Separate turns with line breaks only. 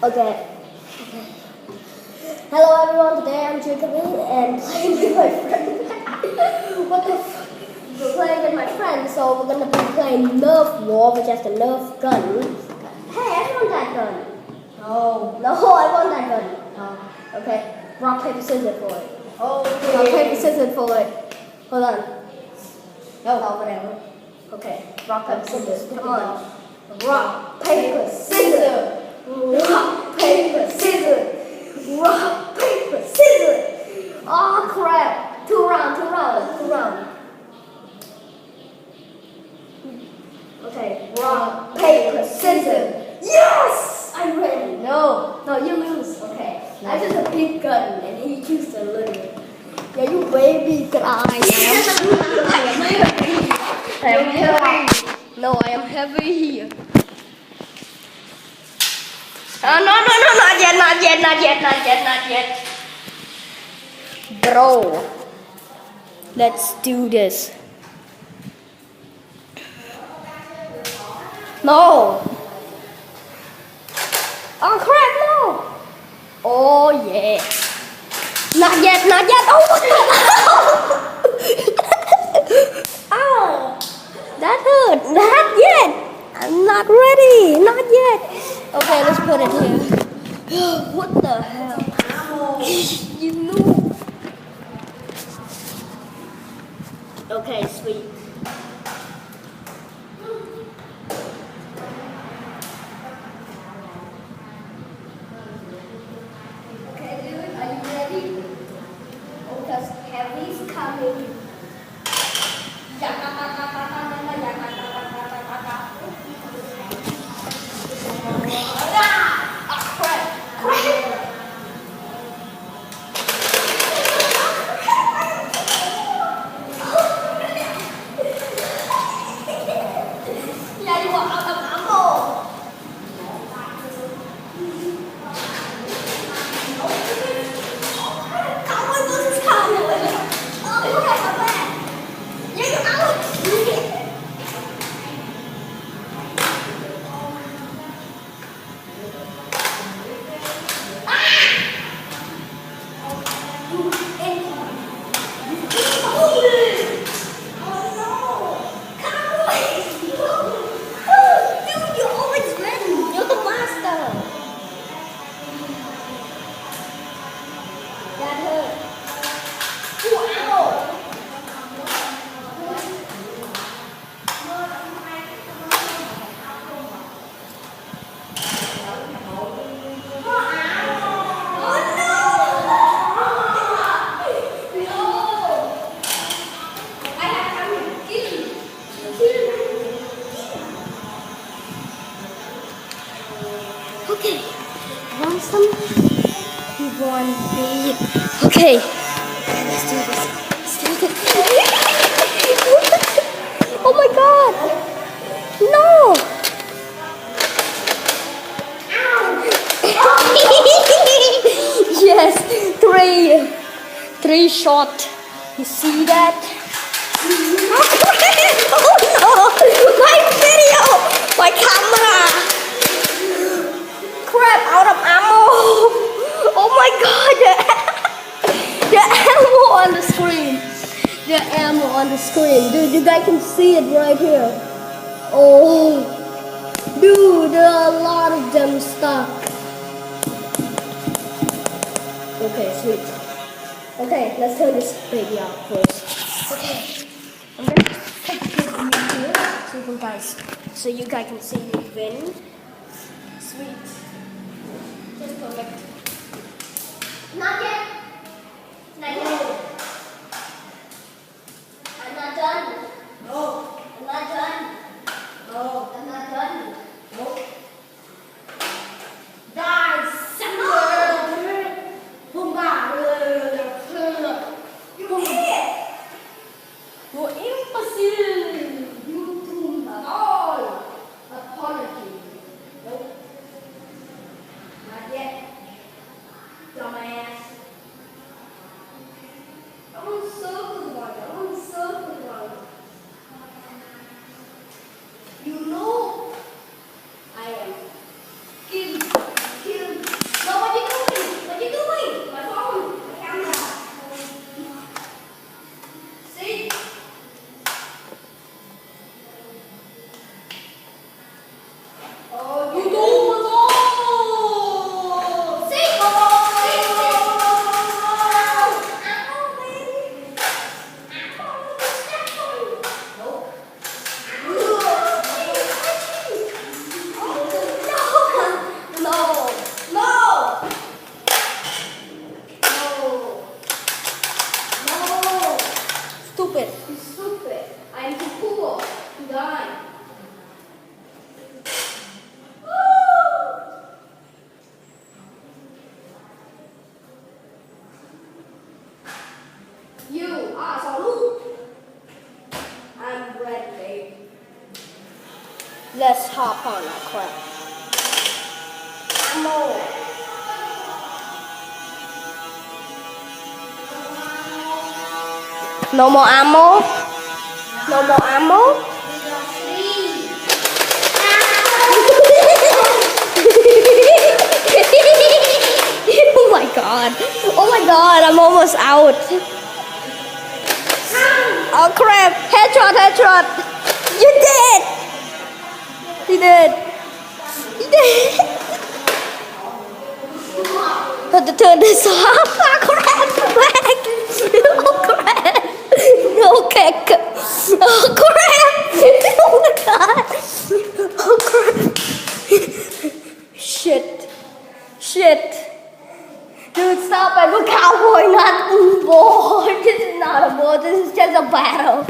Okay. Hello everyone, today I'm Jacob and playing with my friend. What the f? We're playing with my friend, so we're gonna be playing Nerf War, which has the Nerf gun. Hey, I want that gun. No, I want that gun. No. Okay, rock, paper, scissors for it.
Okay.
Rock, paper, scissors for it. Hold on.
No, whatever.
Okay, rock, paper, scissors. Come
on.
on. Rock, paper, scissors. Rock, paper, scissors. Rock, paper, scissors. Oh crap. Two rounds. Okay, rock, paper, scissors. Yes! I'm ready. No, you lose. Okay. I just a big gun and he used a little. Yeah, you baby guy. I am heavy. No, I am heavy. No, not yet. Bro, let's do this. No. Oh crap, no. Oh yeah. Not yet. Oh, what the hell? Ow. That hurt. Not yet. I'm not ready. Not yet. Okay, let's put it here. What the hell? You know. Okay, sweet. Okay, dude, are you ready? Oh, because heavy's coming. Okay, want some? You want me? Okay, let's do this. Oh my god! No! Yes, three shot. You see that? Oh no! My video! My camera! Crap, out of ammo! Oh my god! The ammo on the screen! The ammo on the screen. Dude, you guys can see it right here. Oh, dude, there are a lot of them stuck. Okay, sweet. Okay, let's turn this baby out first. Okay, I'm gonna take the camera here so you guys can see me win. Sweet. Just perfect. Not yet. Not yet. I'm not done.
No.
I'm not done.
No.
I'm not done.
Nope.
Die, sucker!
Không vào được.
You hit!
You're imbecile. You do not. Apology. Nope.
Let's hop on our crap. Ammo. No more ammo. No more ammo. Oh my god. Oh my god, I'm almost out. Oh crap. Headshot, headshot. You did. He did. He did. Have to turn this off. Oh crap. Back. Oh crap. No kick. Oh crap. Oh my god. Oh crap. Shit. Shit. Dude, stop it. We're cowboy, not boy. This is not a war. This is just a battle.